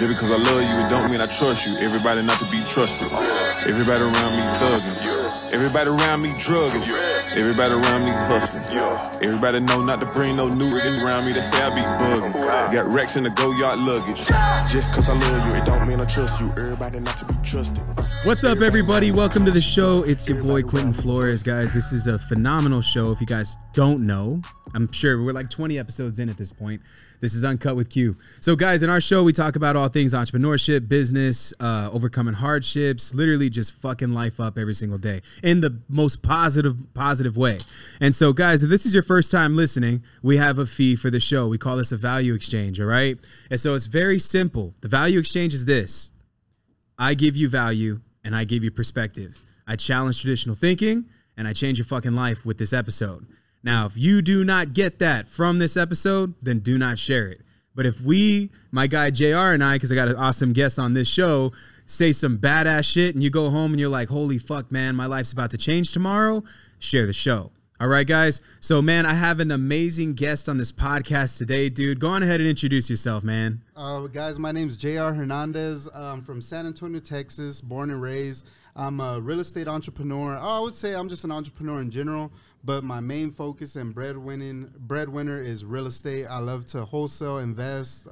Just because I love you, it don't mean I trust you. Everybody not to be trusted. Everybody around me thugging. Everybody around me drugging. Everybody around me hustling. Everybody know not to bring no new rigging around me. They say I be bugging. Got racks in the go-yard luggage. Just because I love you, it don't mean I trust you. Everybody not to be trusted. What's up, everybody? Welcome to the show. It's your boy Quentin Flores, guys. This is a phenomenal show. If you guys don't know, I'm sure we're like 20 episodes in at this point. This is Uncut with Q. So, guys, in our show, we talk about all things entrepreneurship, business, overcoming hardships, literally just fucking life up every single day in the most positive way. And so, guys, if this is your first time listening, we have a fee for the show. We call this a value exchange, all right? And so it's very simple. The value exchange is this. I give you value, and I give you perspective. I challenge traditional thinking, and I change your fucking life with this episode. Now, if you do not get that from this episode, then do not share it. But if we, my guy JR and I, because I got an awesome guest on this show, say some badass shit and you go home and you're like, holy fuck, man, my life's about to change tomorrow, share the show. All right, guys? So, man, I have an amazing guest on this podcast today, dude. Go on ahead and introduce yourself, man. Guys, my name's JR Hernandez. I'm from San Antonio, Texas, born and raised. I'm a real estate entrepreneur. I would say I'm just an entrepreneur in general, but my main focus and breadwinner is real estate. I love to wholesale, invest,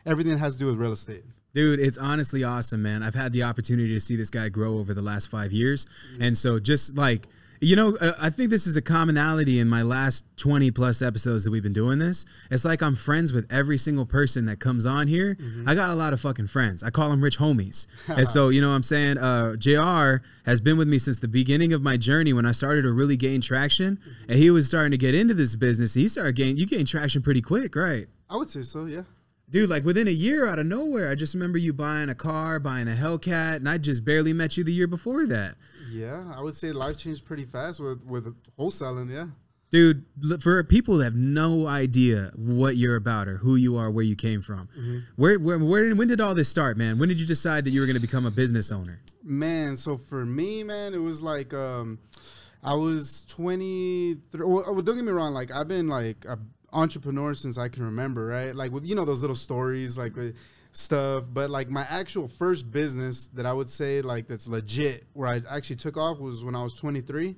everything that has to do with real estate. Dude, it's honestly awesome, man. I've had the opportunity to see this guy grow over the last 5 years. And so just like, you know, I think this is a commonality in my last 20 plus episodes that we've been doing this. It's like I'm friends with every single person that comes on here. I got a lot of fucking friends. I call them rich homies. And so, you know what I'm saying? JR has been with me since the beginning of my journey when I started to really gain traction. And he was starting to get into this business. He started you gained traction pretty quick, right? I would say so, yeah. Dude, like within a year out of nowhere, I just remember you buying a car, buying a Hellcat, and I just barely met you the year before that. Yeah, I would say life changed pretty fast with wholesaling, yeah. Dude, for people that have no idea what you're about or who you are, where you came from, when did all this start, man? When did you decide that you were going to become a business owner? Man, so for me, man, it was like I was 23. Well, don't get me wrong, like I've been like a entrepreneur since I can remember, right? Like with, you know, those little stories, like with stuff, but like my actual first business that I would say like that's legit where I actually took off was when I was 23.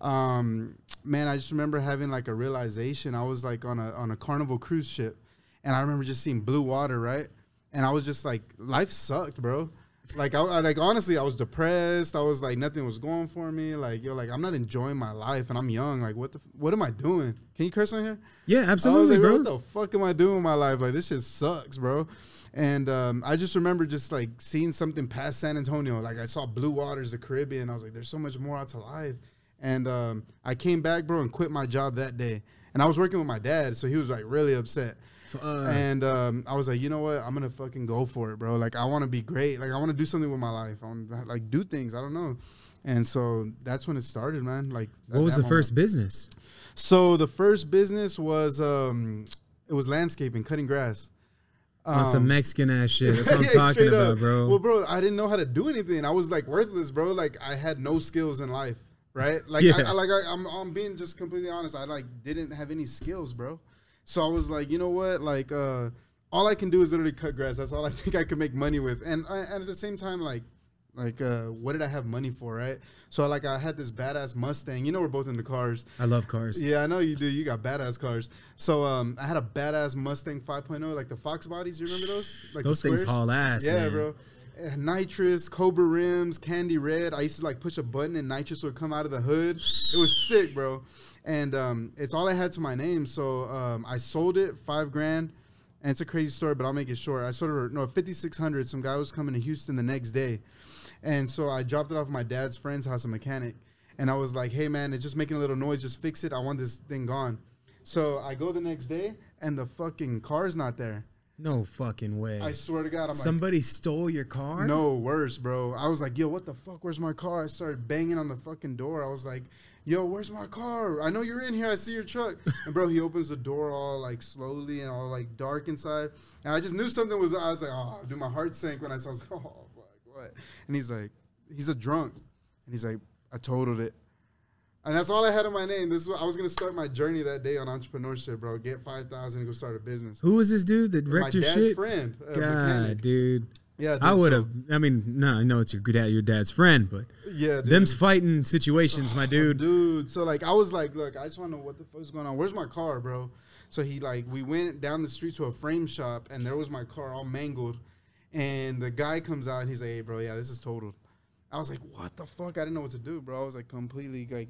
Man, I just remember having like a realization. I was like on a Carnival cruise ship, and I remember just seeing blue water, right? And I was just like, life sucked, bro. Like I like honestly, I was depressed. I was like, nothing was going for me. Like, yo, like I'm not enjoying my life, and I'm young. Like, what am I doing? Can you curse on here? Yeah, absolutely, like, bro. What the fuck am I doing with my life? Like, this shit sucks, bro. And I just remember just like seeing something past San Antonio. Like I saw blue waters, the Caribbean. I was like, there's so much more out to life. And I came back, bro, and quit my job that day. And I was working with my dad, so he was like really upset. And I was like, you know what? I'm going to fucking go for it, bro. Like, I want to be great. Like, I want to do something with my life. I want to, like, do things. I don't know. And so that's when it started, man. Like, what was the first business? So the first business was, it was landscaping, cutting grass. On some Mexican ass shit. That's what I'm talking about, bro. Well, bro, I didn't know how to do anything. I was, like, worthless, bro. Like, I had no skills in life, right? Like, yeah. I'm being just completely honest. I, like, didn't have any skills, bro. So I was like, you know what? Like, all I can do is literally cut grass. That's all I think I could make money with. And at the same time, like, what did I have money for, right? So, like, I had this badass Mustang. You know, we're both into cars. I love cars. Yeah, I know you do. You got badass cars. So, I had a badass Mustang 5.0, like the Fox bodies. You remember those? Like those things haul ass, yeah, man. Bro. Nitrous, Cobra rims, candy red. I used to, like, push a button and nitrous would come out of the hood. It was sick, bro. And it's all I had to my name. So I sold it, $5,000. And it's a crazy story, but I'll make it short. I sold it for $5,600. Some guy was coming to Houston the next day. And so I dropped it off at my dad's friend's house, a mechanic. And I was like, hey, man, it's just making a little noise. Just fix it. I want this thing gone. So I go the next day, and the fucking car's not there. No fucking way. I swear to God. Somebody stole your car? No, worse, bro. I was like, yo, what the fuck? Where's my car? I started banging on the fucking door. I was like, yo, where's my car? I know you're in here. I see your truck. And, bro, he opens the door all, like, slowly and all, like, dark inside. And I just knew something was, I was like, oh, dude, my heart sank when I saw, I was like, oh, fuck, what? And he's like, he's a drunk. And he's like, I totaled it. And that's all I had on my name. This is what, I was gonna start my journey that day on entrepreneurship, bro. Get 5,000 and go start a business. Who was this dude that wrecked your shit? My dad's friend. God, mechanic. dude. Yeah, dude, I would have. I mean, no, I know it's your dad's friend, but yeah, dude. them's fighting situations, my dude. Dude, so like I was like, look, I just want to know what the fuck is going on. Where's my car, bro? So we went down the street to a frame shop, and there was my car all mangled. And the guy comes out, and he's like, hey, bro, yeah, this is totaled. I was like, what the fuck? I didn't know what to do, bro. I was like completely like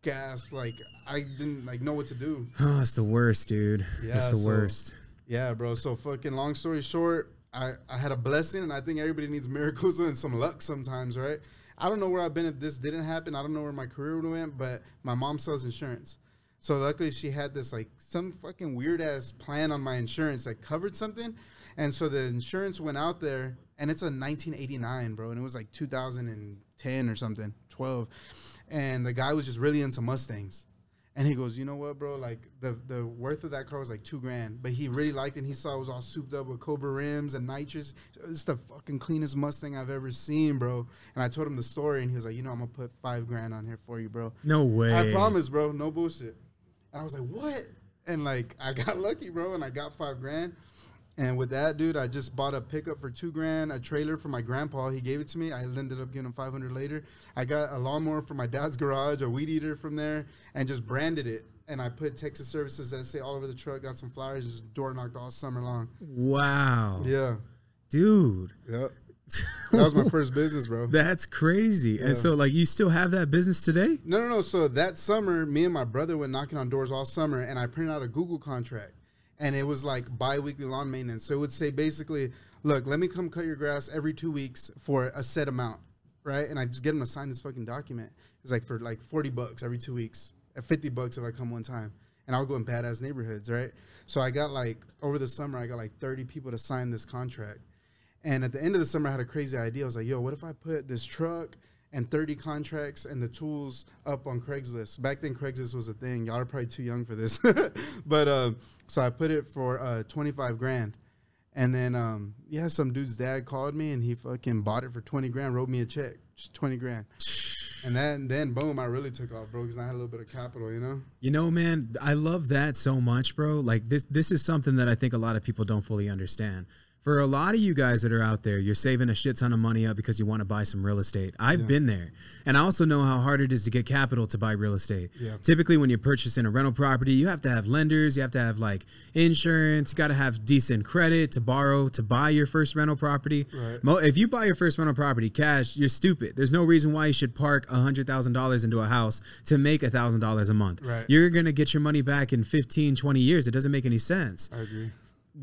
gasped, like I didn't like know what to do. Oh, it's the worst, dude. Yeah, it's the worst. Yeah, bro. So fucking long story short, I had a blessing, and I think everybody needs miracles and some luck sometimes, right? I don't know where I've been if this didn't happen. I don't know where my career would have went, but my mom sells insurance. So luckily she had this like some fucking weird ass plan on my insurance that covered something. And so the insurance went out there, and it's a 1989, bro. And it was like 2010 or something, 12. And the guy was just really into Mustangs. And he goes, you know what, bro? Like the worth of that car was like $2,000, but he really liked it. And he saw it was all souped up with Cobra rims and nitrous. It's the fucking cleanest Mustang I've ever seen, bro. And I told him the story, and he was like, you know, I'm gonna put $5,000 on here for you, bro. No way. I promise, bro. No bullshit. And I was like, what? And like I got lucky, bro, and I got $5,000. And with that, dude, I just bought a pickup for $2,000, a trailer for my grandpa. He gave it to me. I ended up giving him $500 later. I got a lawnmower from my dad's garage, a weed eater from there, and just branded it. And I put Texas Services SA all over the truck, got some flowers, and just door knocked all summer long. Wow. Yeah. Dude. Yep. That was my first business, bro. That's crazy. Yeah. And so, like, you still have that business today? No. So that summer, me and my brother went knocking on doors all summer, and I printed out a Google contract. And it was like bi-weekly lawn maintenance. So it would say basically, look, let me come cut your grass every 2 weeks for a set amount, right? And I just get them to sign this fucking document. It's like for like $40 every 2 weeks, at $50 if I come one time. And I'll go in badass neighborhoods, right? So I got like, over the summer, I got like 30 people to sign this contract. And at the end of the summer, I had a crazy idea. I was like, yo, what if I put this truck and 30 contracts and the tools up on Craigslist? Back then, Craigslist was a thing. Y'all are probably too young for this. But so I put it for $25,000. And then, yeah, some dude's dad called me, and he fucking bought it for $20,000, wrote me a check, just $20,000. And then, boom, I really took off, bro, because I had a little bit of capital, you know? You know, man, I love that so much, bro. Like, this is something that I think a lot of people don't fully understand. For a lot of you guys that are out there, you're saving a shit ton of money up because you want to buy some real estate. I've been there. And I also know how hard it is to get capital to buy real estate. Yeah. Typically, when you're purchasing a rental property, you have to have lenders. You have to have, like, insurance. You got to have decent credit to borrow to buy your first rental property. Right. If you buy your first rental property cash, you're stupid. There's no reason why you should park $100,000 into a house to make $1,000 a month. Right. You're going to get your money back in 15, 20 years. It doesn't make any sense. I agree.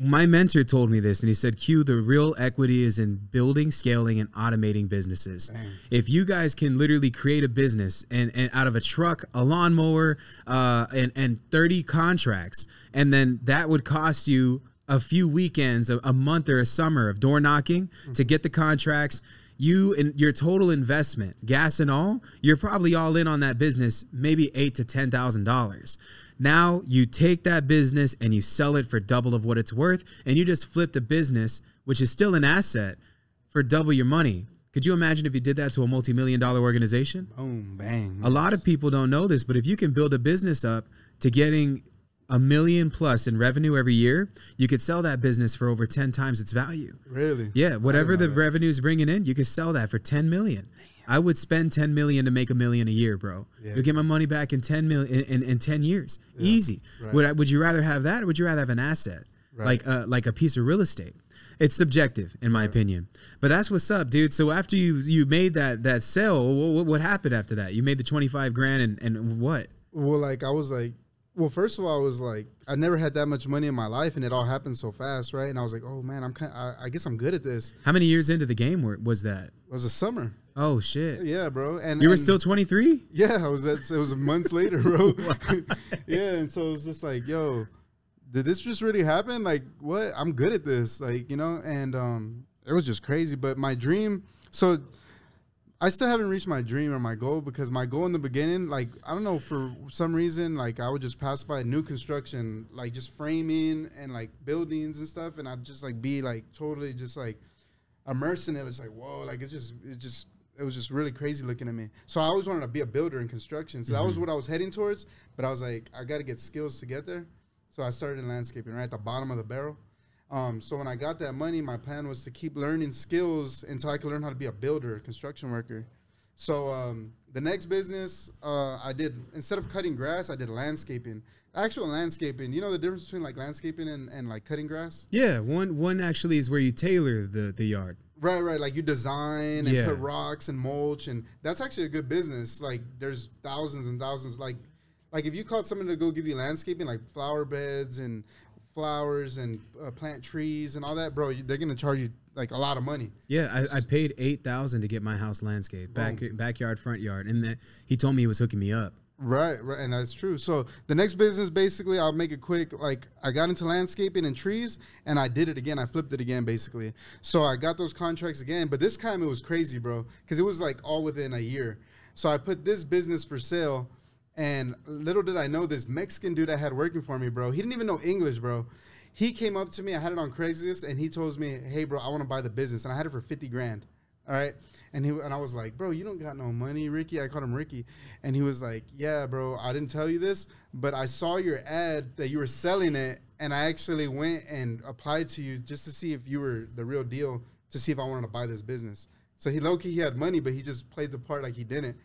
My mentor told me this, and he said, Q, the real equity is in building, scaling, and automating businesses. Dang. If you guys can literally create a business and out of a truck, a lawnmower, and 30 contracts, and then that would cost you a few weekends, a month or a summer of door knocking to get the contracts, your total investment, gas and all, you're probably all in on that business, maybe $8,000 to $10,000. Now you take that business and you sell it for double of what it's worth, and you just flipped a business, which is still an asset, for double your money. Could you imagine if you did that to a multi-million-dollar organization? Boom, bang. A lot of people don't know this, but if you can build a business up to getting $1 million plus in revenue every year, you could sell that business for over 10 times its value. Really? Yeah, whatever the revenue is bringing in, you could sell that for 10 million. I would spend 10 million to make $1 million a year, bro. Yeah. You'll get my money back in 10 million in 10 years. Yeah. Easy. Right. Would you rather have that, or would you rather have an asset like a piece of real estate? It's subjective, in my opinion. But that's what's up, dude. So after you made that sale, what happened after that? You made the $25,000 and what? Well, like I was like, well, first of all, I was like, I never had that much money in my life, and it all happened so fast, right? And I was like, oh man, I guess I'm good at this. How many years into the game was that? It was a summer. Oh shit. Yeah, bro. And you were still 23? Yeah, it was months later, bro. Yeah, and so it was just like, yo, did this just really happen? Like, what? I'm good at this, like, you know. And it was just crazy. But my dream, so I still haven't reached my dream or my goal, because my goal in the beginning, like, I don't know, for some reason, like, I would just pass by new construction, like, just framing and, like, buildings and stuff, and I'd just, like, be, like, totally just, like, immersed in it. It's like, whoa, like, it's it was just really crazy looking at me. So I always wanted to be a builder in construction. So that was what I was heading towards. But I was like, I got to get skills to get there. So I started in landscaping, right at the bottom of the barrel. So when I got that money, my plan was to keep learning skills until I could learn how to be a builder, a construction worker. So the next business I did, instead of cutting grass, I did landscaping. Actual landscaping. You know the difference between like landscaping and like cutting grass? Yeah, one actually is where you tailor the yard. Right. Like you design and put rocks and mulch, and that's actually a good business. Like there's thousands and thousands. Like if you called someone to go give you landscaping, like flower beds and flowers and plant trees and all that, bro, they're gonna charge you like a lot of money. Yeah, I paid $8,000 to get my house landscaped, backyard, front yard, and he told me he was hooking me up. Right, and that's true. So the next business, basically, I'll make it quick. Like I got into landscaping and trees, and I did it again. I flipped it again, basically. So I got those contracts again, but this time it was crazy, bro, because it was like all within a year. So I put this business for sale, and little did I know, this Mexican dude I had working for me, bro, he didn't even know English, bro. He came up to me. I had it on Craigslist, and he told me, "Hey, bro, I want to buy the business," and I had it for 50 grand. All right. And I was like, "Bro, you don't got no money, Ricky." I called him Ricky. And he was like, "Yeah, bro, I didn't tell you this, but I saw your ad that you were selling it, and I actually went and applied to you just to see if you were the real deal, to see if I wanted to buy this business." So he had money, but he just played the part like he didn't.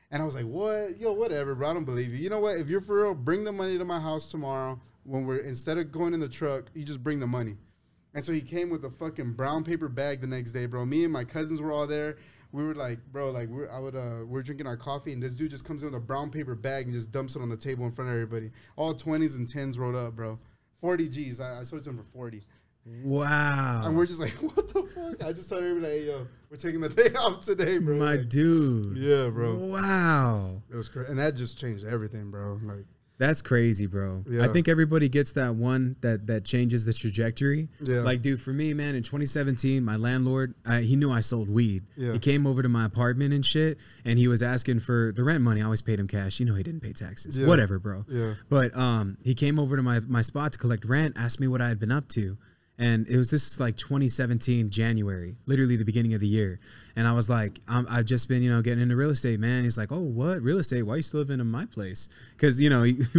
And I was like, "What? Yo, whatever, bro. I don't believe you. You know what? If you're for real, bring the money to my house tomorrow. Instead of going in the truck, you just bring the money." And so he came with a fucking brown paper bag the next day, bro. Me and my cousins were all there. We were like, bro, like we're drinking our coffee, and this dude just comes in with a brown paper bag and just dumps it on the table in front of everybody. All 20s and 10s rolled up, bro. 40 G's. I sold it to him for 40. Wow. And we're just like, what the fuck? I just told everybody, "Hey, yo, we're taking the day off today, bro." My like, dude. Yeah, bro. Wow. It was crazy. And that just changed everything, bro. Like, that's crazy, bro. Yeah. I think everybody gets that one that changes the trajectory. Yeah. Like, dude, for me, man, in 2017, my landlord, he knew I sold weed. Yeah. He came over to my apartment and shit, and he was asking for the rent money. I always paid him cash. You know, he didn't pay taxes. Yeah. Whatever, bro. Yeah. But he came over to my spot to collect rent, asked me what I had been up to. And this was like 2017, January, literally the beginning of the year. And I was like, I've just been, getting into real estate, man. He's like, "Oh, what? Real estate? Why are you still living in my place?" Because, he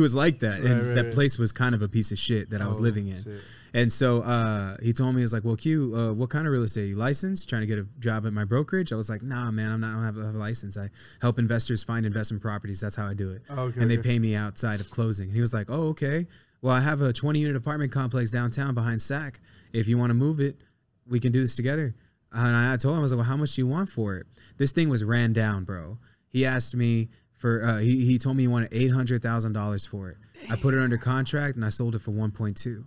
was like that. And that place was kind of a piece of shit that I was living in. Shit. And so he told me, he was like, "Well, Q, what kind of real estate? You licensed? Trying to get a job at my brokerage?" I was like, "Nah, man, I don't have a license. I help investors find investment properties. That's how I do it." Okay, and they pay me outside of closing. And he was like, "Oh, okay. Well, I have a 20-unit apartment complex downtown behind SAC. If you want to move it, we can do this together." And I told him, I was like, "Well, how much do you want for it?" This thing was ran down, bro. He asked me for, he told me he wanted $800,000 for it. Damn. I put it under contract, and I sold it for 1.2.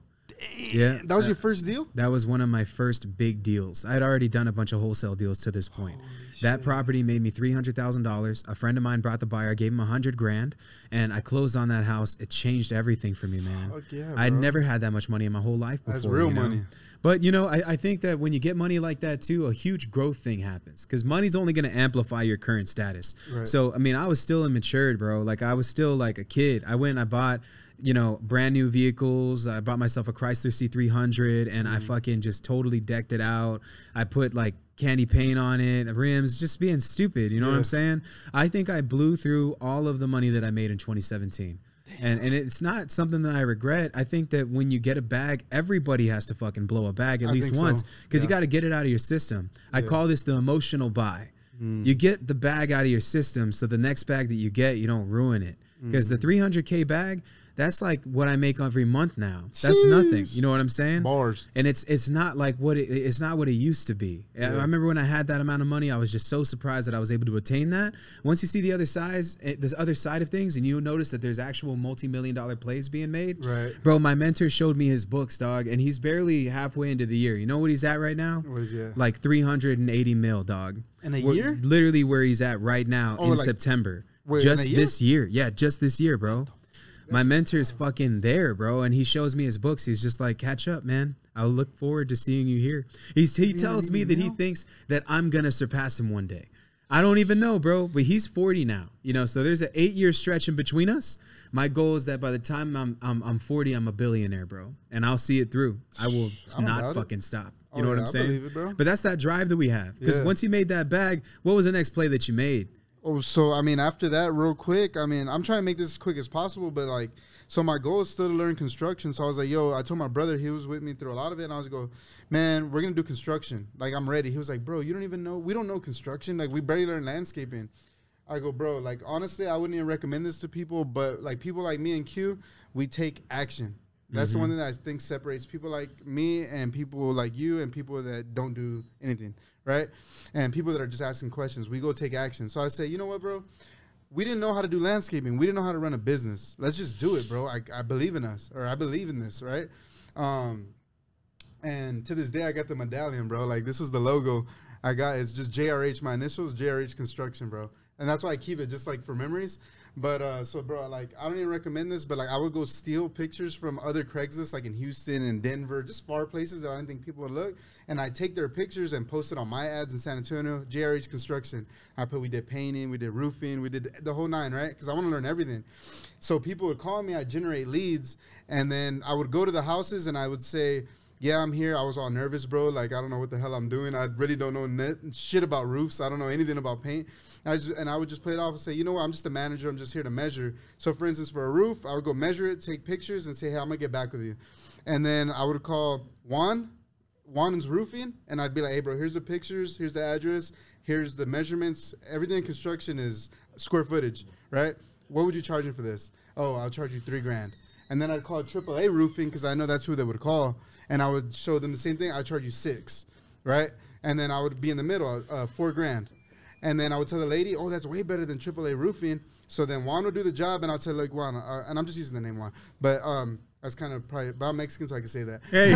Yeah, That was your first deal? That was one of my first big deals. I had already done a bunch of wholesale deals to this point. That property made me $300,000. A friend of mine brought the buyer. I gave him $100 grand, and I closed on that house. It changed everything for me, man. Fuck yeah, I'd bro. never had that much money in my whole life before. That's real money. But, I think that when you get money like that, too, a huge growth thing happens. Because money's only going to amplify your current status. Right. So, I was still immature, bro. Like, I was still like a kid. I went and I bought, brand new vehicles. I bought myself a Chrysler C300, and I fucking just totally decked it out. I put, like, candy paint on it, rims, just being stupid. You know what I'm saying? I think I blew through all of the money that I made in 2017. And it's not something that I regret. I think that when you get a bag, everybody has to fucking blow a bag at least once, because you got to get it out of your system. I call this the emotional buy. You get the bag out of your system, so the next bag that you get, you don't ruin it. Because the 300K bag, that's like what I make every month now. That's nothing. You know what I'm saying? Bars. And it's not like it's not what it used to be. I remember when I had that amount of money, I was just so surprised that I was able to attain that. Once you see the other side of things, and you notice that there's actual multi-million-dollar plays being made. Right. Bro, my mentor showed me his books, dog, and he's barely halfway into the year. You know what he's at right now? What is he at? Like 380 mil, dog. In a year? Literally where he's at right now in September. Wait, just in a year? this year. Yeah, just this year, bro. My mentor's fucking there, bro, and he shows me his books. He's just like, "Catch up, man. I'll look forward to seeing you here." He tells me that he thinks that I'm gonna surpass him one day. I don't even know, bro, but he's 40 now. So there's an 8-year stretch in between us. My goal is that by the time I'm 40, I'm a billionaire, bro, and I'll see it through. I will not fucking stop. You know what I'm saying? I believe it, bro. But that's that drive that we have. Because once you made that bag, what was the next play that you made? Oh, so I mean, after that, real quick, I mean, I'm trying to make this as quick as possible, but like, so my goal is still to learn construction. So I was like, yo, I told my brother, he was with me through a lot of it, and I was like, man, we're gonna do construction. Like, I'm ready. He was like, bro, you don't even know, we don't know construction. Like, we barely learn landscaping. I go, bro, like, honestly, I wouldn't even recommend this to people, but like people like me and Q, we take action. That's the one thing that I think separates people like me and people like you and people that don't do anything, right? And people that are just asking questions. We go take action. So I say, you know what, bro? We didn't know how to do landscaping. We didn't know how to run a business. Let's just do it, bro. I believe in us, or I believe in this, right? And to this day, I got the medallion, bro. Like, this is the logo I got. It's just JRH, my initials, JRH Construction, bro. And that's why I keep it, just like for memories. But so, bro, like, I don't even recommend this, but like, I would go steal pictures from other Craigslist, like in Houston and Denver, just far places that I didn't think people would look. And I take their pictures and post it on my ads in San Antonio, JRH Construction. We did painting, we did roofing, we did the whole nine, right? Because I want to learn everything. So people would call me, I'd generate leads, and then I would go to the houses and I would say, yeah, I'm here. I was all nervous, bro. Like, I don't know what the hell I'm doing. I really don't know shit about roofs. I don't know anything about paint. And I would just play it off and say, you know what, I'm just a manager. I'm just here to measure. So, for instance, for a roof, I would go measure it, take pictures, and say, hey, I'm going to get back with you. And then I would call Juan's Roofing, and I'd be like, hey, bro, here's the pictures, here's the address, here's the measurements. Everything in construction is square footage, right? What would you charge me for this? Oh, I'll charge you $3,000. And then I'd call AAA Roofing because I know that's who they would call, and I would show them the same thing. I'd charge you $6,000, right? And then I would be in the middle, $4,000. And then I would tell the lady, oh, that's way better than AAA Roofing. So then Juan would do the job, and I'll tell like Juan, and I'm just using the name Juan, but that's kind of probably, but I'm Mexican, so I can say that. Hey,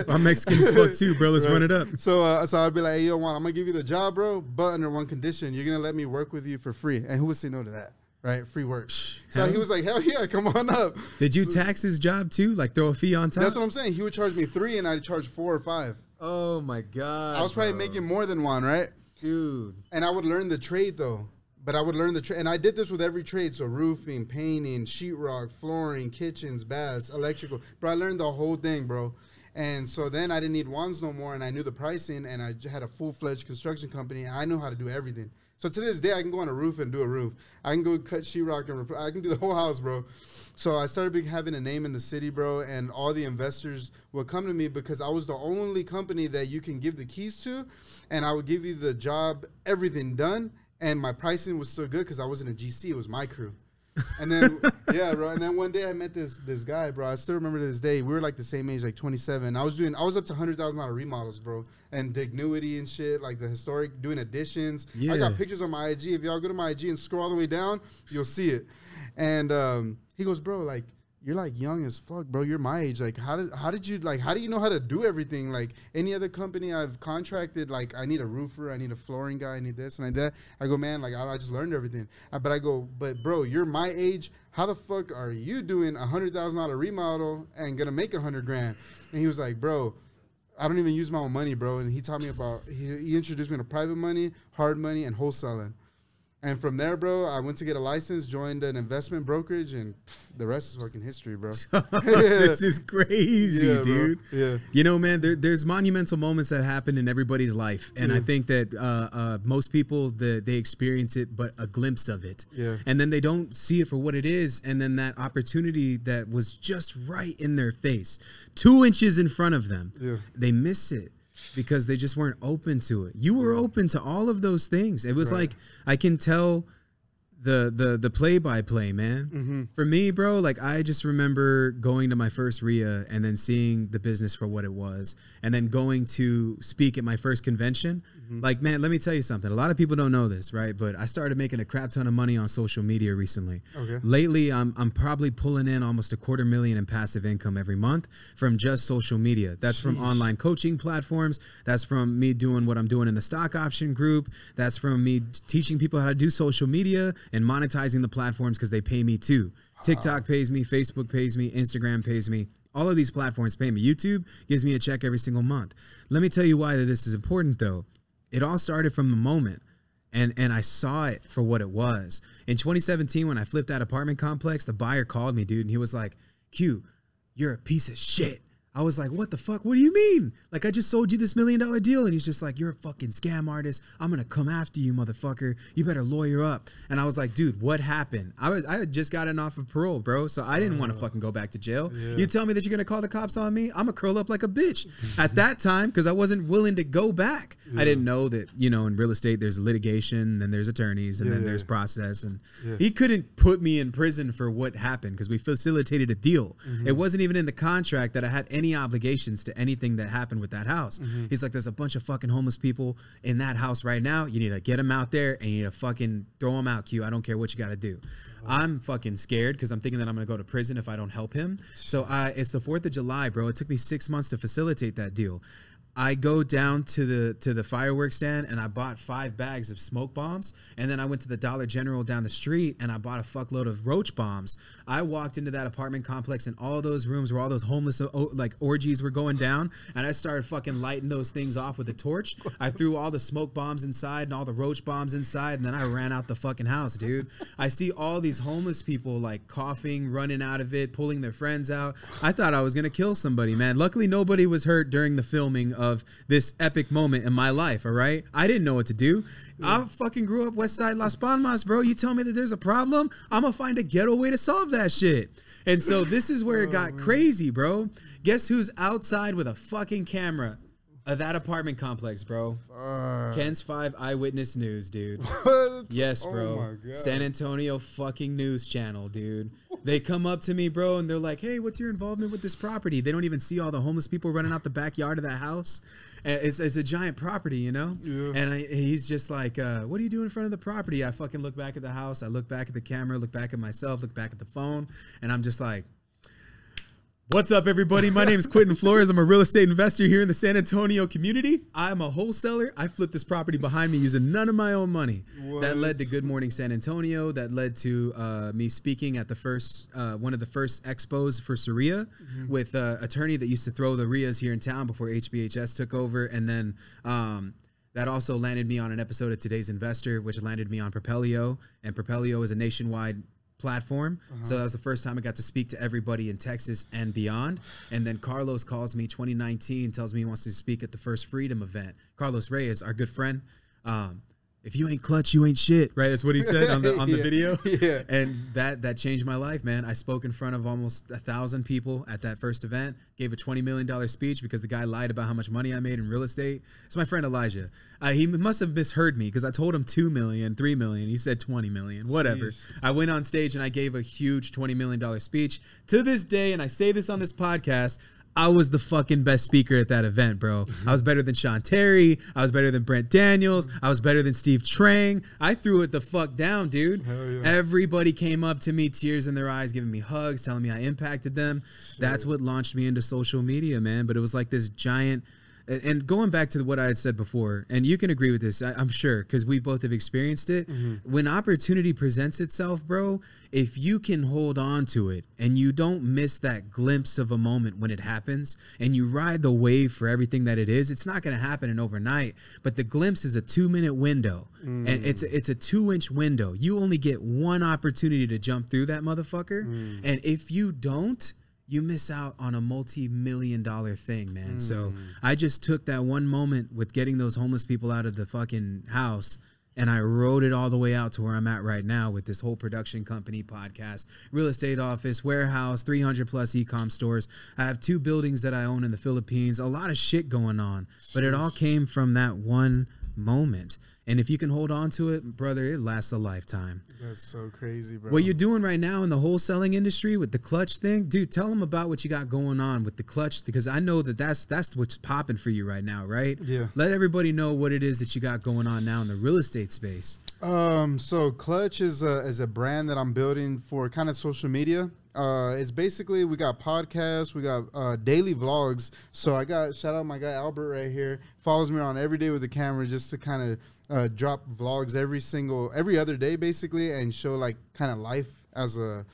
I'm Mexican as fuck too, bro. Let's run it up. So I'd be like, hey, yo, Juan, I'm gonna give you the job, bro, but under one condition: you're gonna let me work with you for free. And who would say no to that? Right, free work. So he was like, hell yeah, come on up. Did you tax his job too? Like throw a fee on top? That's what I'm saying. He would charge me $3,000 and I'd charge $4,000 or $5,000. Oh my god. I was probably making more than Juan, right? Dude. And I would learn the trade though. But I would learn the trade. And I did this with every trade. So roofing, painting, sheetrock, flooring, kitchens, baths, electrical. Bro, I learned the whole thing, bro. And so then I didn't need Juan's no more. And I knew the pricing. And I had a full-fledged construction company. And I knew how to do everything. So to this day, I can go on a roof and do a roof. I can go cut sheetrock and I can do the whole house, bro. So I started having a name in the city, bro. And all the investors would come to me because I was the only company that you can give the keys to. And I would give you the job, everything done. And my pricing was so good because I wasn't a GC. It was my crew. And then, yeah, bro. And then one day I met this guy, bro. I still remember to this day. We were like the same age, like 27. I was up to $100,000 remodels, bro. And dignity and shit, like the historic, doing additions. Yeah. I got pictures on my IG. If y'all go to my IG and scroll all the way down, you'll see it. And he goes, bro, like, you're like young as fuck, bro. You're my age. Like, how do you know how to do everything? Like any other company I've contracted, like I need a roofer, I need a flooring guy, I need this and I need that. I go, man, like I just learned everything. But I go, but bro, you're my age. How the fuck are you doing $100,000 remodel and gonna make $100,000? And he was like, bro, I don't even use my own money, bro. And he taught me about, he introduced me to private money, hard money, and wholesaling. And from there, bro, I went to get a license, joined an investment brokerage, and the rest is fucking history, bro. This is crazy, yeah, dude. Bro. Yeah. You know, man, there's monumental moments that happen in everybody's life. And I think that most people, they experience it, but a glimpse of it. Yeah. And then they don't see it for what it is. And then that opportunity that was just right in their face, 2 inches in front of them, they miss it. Because they just weren't open to it. You were open to all of those things. It was like, I can tell the play-by-play, man. For me, bro, like I just remember going to my first RIA and then seeing the business for what it was, and then going to speak at my first convention. Like, man, let me tell you something. A lot of people don't know this, right? But I started making a crap ton of money on social media recently. Lately, I'm probably pulling in almost $250,000 in passive income every month from just social media. That's from online coaching platforms. That's from me doing what I'm doing in the stock option group. That's from me teaching people how to do social media and monetizing the platforms because they pay me too. TikTok pays me, Facebook pays me, Instagram pays me. All of these platforms pay me. YouTube gives me a check every single month. Let me tell you why this is important, though. It all started from the moment, and I saw it for what it was. In 2017, when I flipped that apartment complex, the buyer called me, dude, and he was like, Q, you're a piece of shit. I was like, what the fuck? What do you mean? Like, I just sold you this $1 million deal. And he's just like, you're a fucking scam artist. I'm going to come after you, motherfucker. You better lawyer up. And I was like, dude, what happened? I had just gotten off of parole, bro. So I didn't want to fucking go back to jail. Yeah. You tell me that you're going to call the cops on me? I'm going to curl up like a bitch at that time because I wasn't willing to go back. Yeah. I didn't know that, you know, in real estate, there's litigation, then there's attorneys, and then there's process. And he couldn't put me in prison for what happened because we facilitated a deal. It wasn't even in the contract that I had any obligations to anything that happened with that house. He's like, there's a bunch of fucking homeless people in that house right now. You need to get them out there and you need to fucking throw them out, Q. I don't care what you got to do. I'm fucking scared because I'm thinking that I'm going to go to prison if I don't help him. So it's the 4th of July, bro. It took me 6 months to facilitate that deal. I go down to the fireworks stand and I bought 5 bags of smoke bombs, and then I went to the Dollar General down the street and I bought a fuckload of roach bombs. I walked into that apartment complex and all those rooms where all those homeless like orgies were going down, and I started fucking lighting those things off with a torch. I threw all the smoke bombs inside and all the roach bombs inside, and then I ran out the fucking house, dude. I see all these homeless people like coughing, running out of it, pulling their friends out. I thought I was gonna kill somebody, man. Luckily nobody was hurt during the filming of this epic moment in my life, all right? I didn't know what to do. I fucking grew up west side Las Palmas, bro. You tell me that there's a problem, I'm gonna find a ghetto way to solve that shit. And so this is where it got crazy, bro. Guess who's outside with a fucking camera of that apartment complex, bro? Ken's 5 Eyewitness News, dude. What? Yes, bro. Oh my God. San Antonio fucking news channel, dude. They come up to me, bro, and they're like, hey, what's your involvement with this property? They don't even see all the homeless people running out the backyard of that house. It's a giant property, you know? Yeah. And he's just like, what do you do in front of the property? I fucking look back at the house. I look back at the camera, look back at myself, look back at the phone. And I'm just like, what's up, everybody? My name is Quentin Flores. I'm a real estate investor here in the San Antonio community. I'm a wholesaler. I flipped this property behind me using none of my own money. What? That led to Good Morning San Antonio. That led to me speaking at the first one of the first expos for Saria with an attorney that used to throw the RIAs here in town before HBHS took over. And then that also landed me on an episode of Today's Investor, which landed me on Propelio. And Propelio is a nationwide platform. So that was the first time I got to speak to everybody in Texas and beyond. And then Carlos calls me 2019, tells me he wants to speak at the First Freedom event. Carlos Reyes, our good friend. If you ain't clutch, you ain't shit, right? That's what he said on the video. Yeah. And that changed my life, man. I spoke in front of almost 1,000 people at that first event, gave a $20 million speech because the guy lied about how much money I made in real estate. It's my friend Elijah. He must have misheard me because I told him 2 million, 3 million. He said 20 million, whatever. Jeez. I went on stage and I gave a huge $20 million speech. To this day, and I say this on this podcast, I was the fucking best speaker at that event, bro. I was better than Sean Terry. I was better than Brent Daniels. I was better than Steve Trang. I threw it the fuck down, dude. Yeah. Everybody came up to me, tears in their eyes, giving me hugs, telling me I impacted them. Shit. That's what launched me into social media, man. But it was like this giant... And going back to what I had said before, and you can agree with this, I'm sure, because we both have experienced it. When opportunity presents itself, bro, if you can hold on to it and you don't miss that glimpse of a moment when it happens and you ride the wave for everything that it is, it's not going to happen in overnight. But the glimpse is a 2-minute window, and it's a 2-inch window. You only get one opportunity to jump through that motherfucker. And if you don't, you miss out on a multi-million-dollar thing, man. So I just took that one moment with getting those homeless people out of the fucking house, and I rode it all the way out to where I'm at right now with this whole production company, podcast, real estate office, warehouse, 300+ e-com stores. I have 2 buildings that I own in the Philippines. A lot of shit going on, but it all came from that one moment. And if you can hold on to it, brother, it lasts a lifetime. That's so crazy, bro. What you're doing right now in the wholesaling industry with the clutch thing, dude, tell them about what you got going on with the clutch, because I know that that's what's popping for you right now, right? Yeah. Let everybody know what it is that you got going on now in the real estate space. So Clutch is a brand that I'm building for kind of social media. It's basically, we got podcasts, we got daily vlogs. So I got, shout out my guy Albert right here, follows me around every day with the camera just to kind of drop vlogs every other day basically, and show like kind of life as a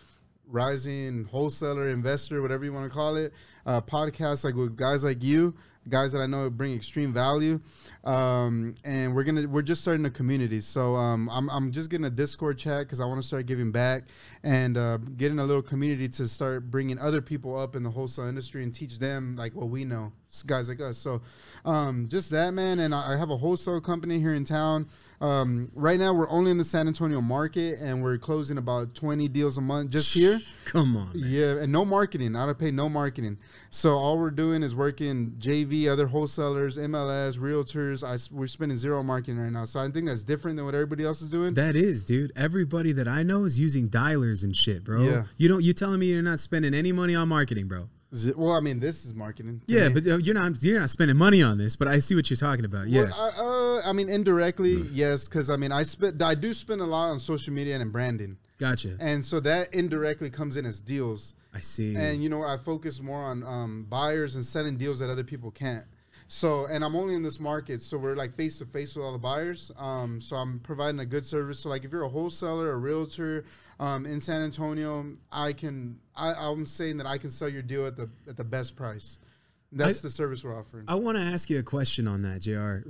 rising wholesaler, investor, whatever you want to call it. Podcasts like with guys like you, guys that I know bring extreme value. And we're just starting a community. So I'm just getting a Discord chat because I want to start giving back and getting a little community to start bringing other people up in the wholesale industry and teach them like what we know, guys like us. So just that, man. And I have a wholesale company here in town. Right now we're only in the San Antonio market and we're closing about 20 deals a month just here. Come on, man. Yeah, and no marketing. I don't pay no marketing. So all we're doing is working JV, other wholesalers, MLS, realtors. We're spending zero marketing right now. So I think that's different than what everybody else is doing. That is, dude. Everybody that I know is using dialers and shit, bro. Yeah. You telling me you're not spending any money on marketing, bro? Well, I mean, this is marketing. Yeah, me. But you're not spending money on this. But I see what you're talking about. Yeah. Well, I mean, indirectly, yes, because I mean, I do spend a lot on social media and in branding. Gotcha. And so that indirectly comes in as deals. I see. And you know, I focus more on buyers and setting deals that other people can't. So, and I'm only in this market, so we're like face to face with all the buyers. So I'm providing a good service. So like if you're a wholesaler, a realtor in San Antonio, I'm saying that I can sell your deal at the best price. That's the service we're offering. I want to ask you a question on that, JR.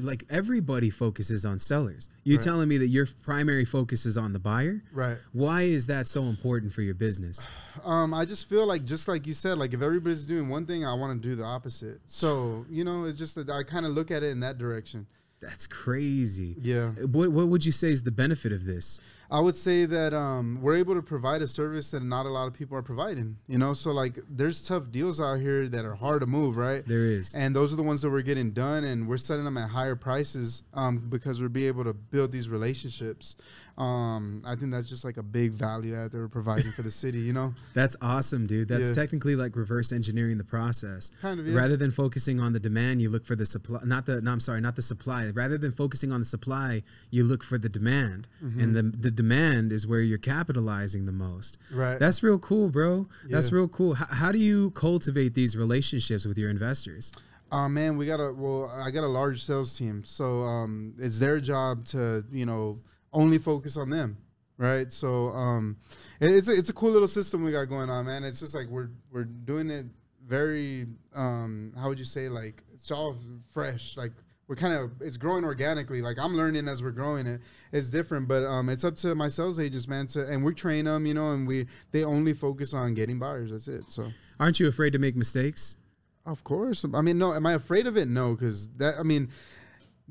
Like everybody focuses on sellers. You're telling me that your primary focus is on the buyer? Right. Why is that so important for your business? I just feel like, just like you said, like if everybody's doing one thing, I want to do the opposite. So, you know, it's just that I kind of look at it in that direction. That's crazy. Yeah. What would you say is the benefit of this? I would say that we're able to provide a service that not a lot of people are providing, you know? So, like, there's tough deals out here that are hard to move, right? There is. And those are the ones that we're getting done, and we're setting them at higher prices because we'll be able to build these relationships. I think that's just like a big value add that we're providing for the city, you know? That's awesome, dude. That's technically like reverse engineering the process. Kind of, yeah. Rather than focusing on the demand, you look for the supply. Not the supply. Rather than focusing on the supply, you look for the demand. And the demand is where you're capitalizing the most. Right. That's real cool, bro. That's real cool. How do you cultivate these relationships with your investors? Man, I got a large sales team. So it's their job to, you know, only focus on them, right? So it's a cool little system we got going on, man. It's just like we're doing it very how would you say, like it's all fresh. Like it's growing organically. Like I'm learning as we're growing it. It's different, but it's up to my sales agents, man, and we train them, you know, and they only focus on getting buyers. That's it. So aren't you afraid to make mistakes? Of course. I mean, no. Am I afraid of it? No, because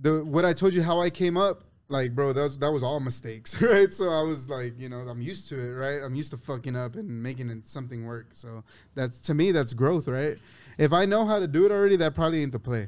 what I told you how I came up. Like, bro, that was all mistakes, right? So I was like, you know, I'm used to it, right? I'm used to fucking up and making something work. So to me, that's growth, right? If I know how to do it already, that probably ain't the play.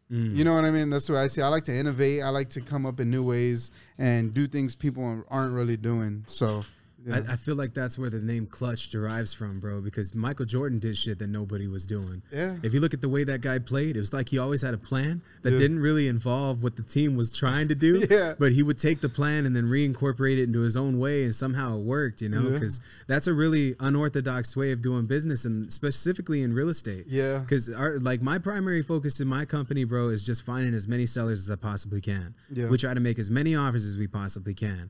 You know what I mean? That's what I see. I like to innovate. I like to come up in new ways and do things people aren't really doing. So yeah. I feel like that's where the name Clutch derives from, bro, because Michael Jordan did shit that nobody was doing. Yeah. If you look at the way that guy played, it was like he always had a plan that didn't really involve what the team was trying to do. But he would take the plan and then reincorporate it into his own way, and somehow it worked, you know, because that's a really unorthodox way of doing business, and specifically in real estate. Yeah. Because like my primary focus in my company, bro, is just finding as many sellers as I possibly can. Yeah. We try to make as many offers as we possibly can.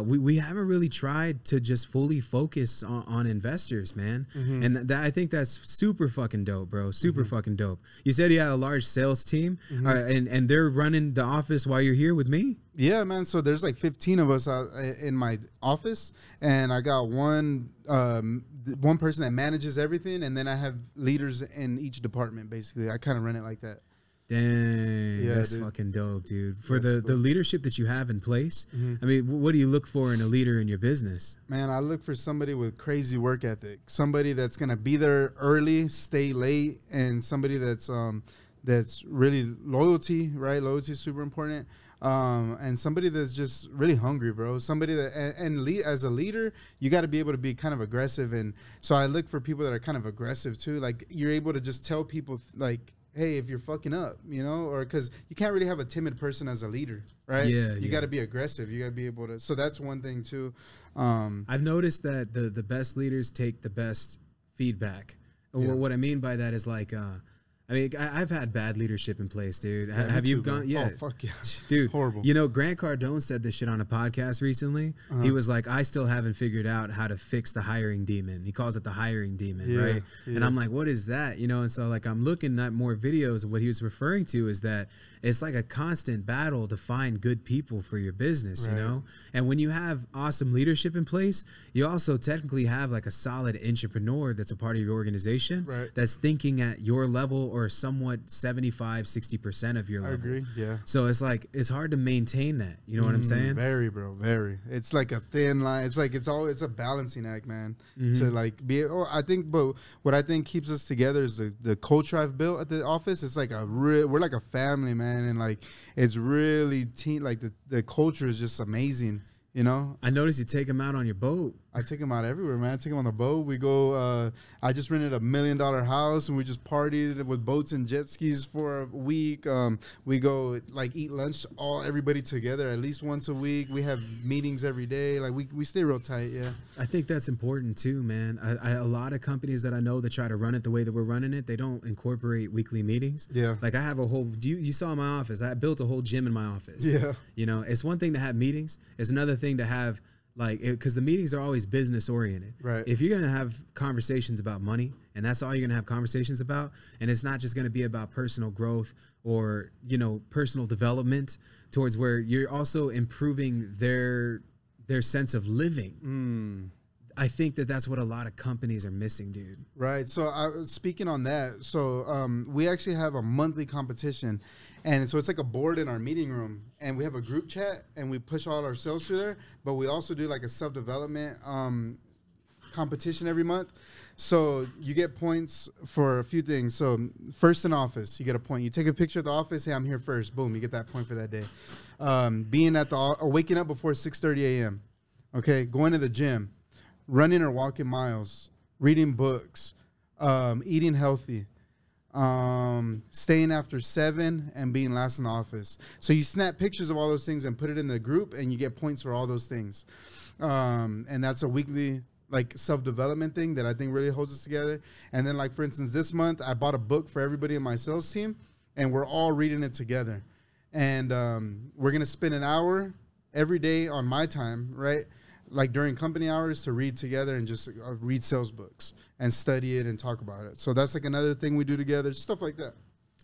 We haven't really tried to just fully focus on investors, man. And I think that's super fucking dope, bro. Super fucking dope. You said you had a large sales team, and they're running the office while you're here with me? Yeah, man. So there's like 15 of us in my office, and I got one person that manages everything, and then I have leaders in each department, basically. I kind of run it like that. Dang, that's fucking dope, dude. For the leadership that you have in place, I mean, what do you look for in a leader in your business? Man, I look for somebody with crazy work ethic, somebody that's going to be there early, stay late, and somebody that's really loyalty, right? Loyalty is super important. And somebody that's just really hungry, bro. Somebody that, as a leader, you got to be able to be kind of aggressive. And so I look for people that are kind of aggressive too. Like you're able to just tell people like, hey, if you're fucking up, you know, or because you can't really have a timid person as a leader, right? Yeah. You got to be aggressive. You got to be able to. So that's one thing too. I've noticed that the best leaders take the best feedback. Yeah. What I mean by that is like, I mean, I've had bad leadership in place, dude. Yeah, Have me you too, bro. gone? Yeah, Oh, fuck yeah. dude. Horrible. You know, Grant Cardone said this shit on a podcast recently. He was like, I still haven't figured out how to fix the hiring demon. He calls it the hiring demon, right? Yeah. And I'm like, what is that? You know, and so like I'm looking at more videos. What he was referring to is that it's like a constant battle to find good people for your business, you know? And when you have awesome leadership in place, you also technically have like a solid entrepreneur that's a part of your organization that's thinking at your level or somewhat 75-60% of your level. I agree. Yeah. So it's like it's hard to maintain that. You know what I'm saying? Very, bro. Very. It's like a thin line. It's like it's a balancing act, man. To like be. Oh, I think, but what I think keeps us together is the culture I've built at the office. It's like we're like a family, man, and like it's really like the culture is just amazing. You know, I noticed you take them out on your boat. I take them out everywhere, man. I take them on the boat. We go. I just rented $1 million house, and we just partied with boats and jet skis for a week. We go like eat lunch everybody together at least once a week. We have meetings every day. Like we stay real tight. Yeah, I think that's important too, man. A lot of companies that I know that try to run it the way that we're running it, they don't incorporate weekly meetings. Yeah, like I have a whole. You saw my office. I built a whole gym in my office. Yeah, you know, it's one thing to have meetings. It's another thing to have. Like, because the meetings are always business oriented. Right. If you're going to have conversations about money and that's all you're going to have conversations about, and it's not just going to be about personal growth or, you know, personal development towards where you're also improving their sense of living. I think that's what a lot of companies are missing, dude. Right. So speaking on that, so we actually have a monthly competition. And so it's like a board in our meeting room, and we have a group chat, and we push all our sales through there. But we also do like a self-development competition every month. So you get points for a few things. So first in office, you get a point. You take a picture of the office. Hey, I'm here first. Boom, you get that point for that day. Being at or waking up before 6:30 a.m. Okay, going to the gym, running or walking miles, reading books, eating healthy. Staying after 7 and being last in the office. So you snap pictures of all those things and put it in the group, and you get points for all those things. And that's a weekly like self-development thing that I think really holds us together. And then like, for instance, this month I bought a book for everybody in my sales team, and we're all reading it together. And we're going to spend an hour every day on my time, right? Like during company hours to read together and just read sales books and study it and talk about it. So that's like another thing we do together, stuff like that.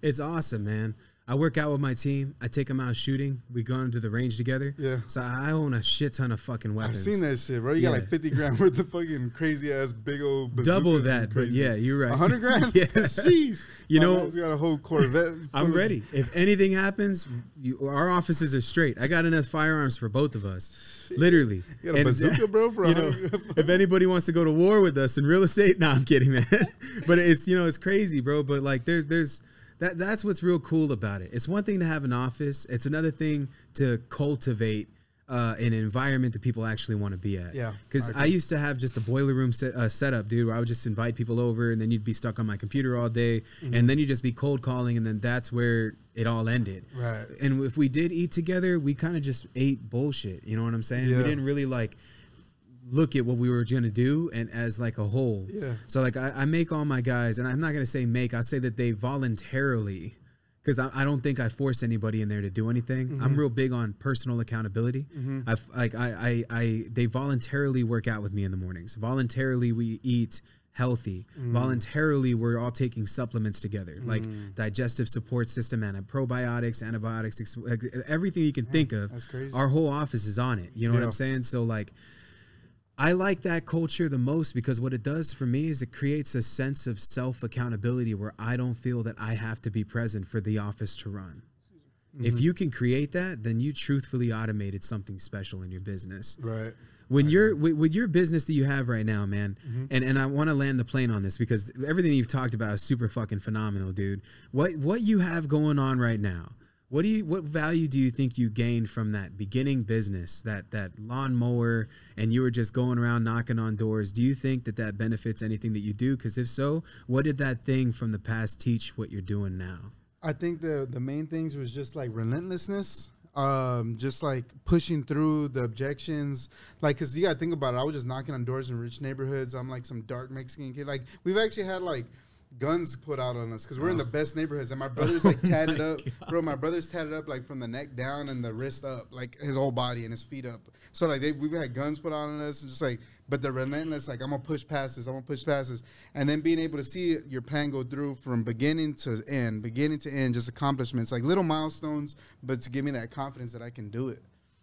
It's awesome, man. I work out with my team. I take them out shooting. We go into the range together. Yeah. So I own a shit ton of fucking weapons. I've seen that shit, bro. You got like 50 grand worth of fucking crazy ass big old bazookas. Double that, but yeah, you're right. 100 grand? Yeah. Jeez. You know, man's got a whole Corvette. I'm ready. If anything happens, our offices are straight. I got enough firearms for both of us. Shit. Literally. You got a bazooka, bro, for if anybody wants to go to war with us in real estate, I'm kidding, man. But it's, you know, it's crazy, bro. But like there's that's what's real cool about it. It's one thing to have an office. It's another thing to cultivate an environment that people actually want to be at. Yeah. Because I used to have just a boiler room setup, dude, where I would just invite people over, and then you'd be stuck on my computer all day, and then you'd just be cold calling, and then that's where it all ended. Right. And if we did eat together, we kind of just ate bullshit. You know what I'm saying? Yeah. We didn't really like look at what we were going to do and as like a whole. Yeah. So like I make all my guys, and I'm not going to say make, I'll say that they voluntarily, because I don't think I force anybody in there to do anything. I'm real big on personal accountability. They voluntarily work out with me in the mornings. Voluntarily we eat healthy. Voluntarily we're all taking supplements together, like digestive support system and probiotics, antibiotics, everything you can think of. That's crazy. Our whole office is on it. You know what I'm saying? So like, I like that culture the most because what it does for me is it creates a sense of self-accountability where I don't feel that I have to be present for the office to run. If you can create that, then you truthfully automated something special in your business. Right. When you're with your business that you have right now, man, and I want to land the plane on this because everything you've talked about is super fucking phenomenal, dude. What you have going on right now, what value do you think you gained from that beginning business, that lawnmower, and you were just going around knocking on doors? Do you think that benefits anything that you do? Because if so, what did that thing from the past teach what you're doing now? I think the main things was just like relentlessness, just like pushing through the objections. Like, because you got to think about it. I was just knocking on doors in rich neighborhoods. I'm like some dark Mexican kid. Like, we've actually had like guns put out on us because we're in the best neighborhoods, and my brother's like tatted up, bro. My brother's tatted up like from the neck down and the wrist up, like his whole body and his feet up. So like we've had guns put out on us, and just like, but they're relentless. Like I'm gonna push past this, and then being able to see your plan go through from beginning to end, just accomplishments, like little milestones, but to give me that confidence that I can do it.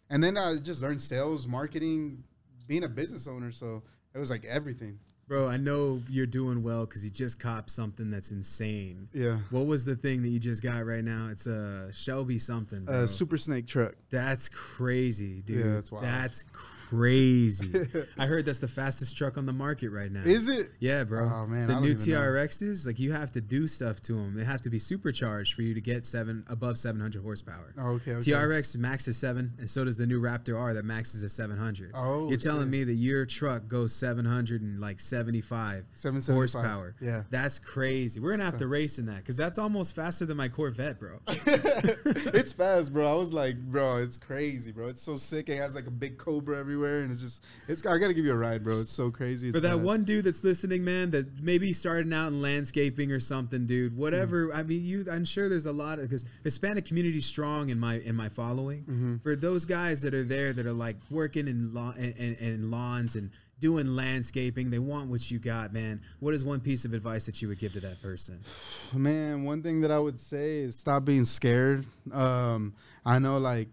And then I just learned sales, marketing, being a business owner. So it was like everything. Bro, I know you're doing well because you just copped something that's insane. Yeah. What was the thing that you just got right now? It's a Shelby something, bro. Super Snake truck. That's crazy, dude. Yeah, that's wild. That's crazy. I heard that's the fastest truck on the market right now. Is it? Yeah, bro. Oh, man, the I new don't even know. TRXs, like you have to do stuff to them. They have to be supercharged for you to get above 700 horsepower. Oh, okay. TRX max is 7, and so does the new Raptor R that maxes at 700. Oh, you're telling me that your truck goes 775 horsepower? Yeah, that's crazy. We're gonna have to race in that because that's almost faster than my Corvette, bro. It's fast, bro. I was like, bro, it's crazy, bro. It's so sick. It has like a big Cobra everywhere, and I gotta give you a ride, bro. It's so crazy. For that one dude that's listening, man, that maybe starting out in landscaping or something, dude. Whatever. I mean, I'm sure there's a lot of, because Hispanic community strong in my following. For those guys that are there that are like working in lawns and doing landscaping, they want what you got, man. What is one piece of advice that you would give to that person? Man, one thing that I would say is stop being scared. I know, like,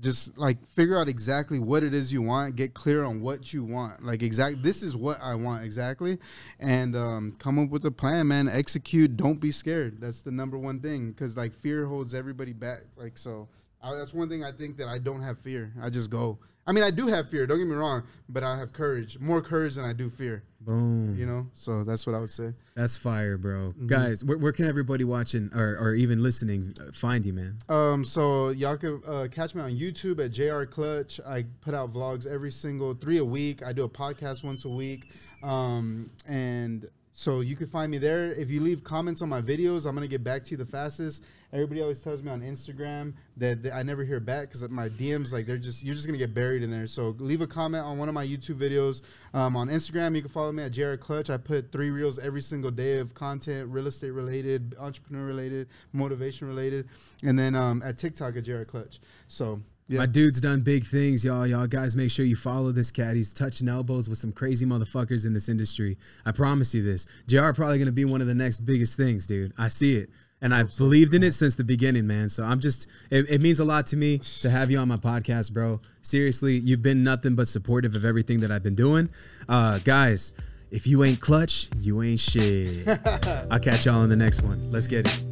just like figure out exactly what it is you want, get clear on what you want, like this is what I want exactly, and come up with a plan, man. Execute. Don't be scared. That's the number one thing, because like fear holds everybody back. Like, so that's one thing I think, that I don't have fear. I just go. I mean, I do have fear, don't get me wrong, but I have courage, more courage than I do fear. Boom. You know, so that's what I would say. That's fire, bro. Guys, where can everybody watching or even listening find you, man? So y'all can catch me on YouTube at JR Clutch. I put out vlogs every single 3 a week. I do a podcast once a week. And so you can find me there. If you leave comments on my videos, I'm going to get back to you the fastest. Everybody always tells me on Instagram that I never hear back because my DMs, like, you're just going to get buried in there. So leave a comment on one of my YouTube videos. On Instagram, you can follow me at Jared Clutch. I put 3 reels every single day of content, real estate related, entrepreneur related, motivation related. And then at TikTok at Jared Clutch. So yeah. My dude's done big things, y'all. Y'all guys, make sure you follow this cat. He's touching elbows with some crazy motherfuckers in this industry. I promise you this. JR probably going to be one of the next biggest things, dude. I see it. And I've believed in it since the beginning, man. So I'm just, it means a lot to me to have you on my podcast, bro. Seriously, you've been nothing but supportive of everything that I've been doing. Guys, if you ain't clutch, you ain't shit. I'll catch y'all in the next one. Let's get it.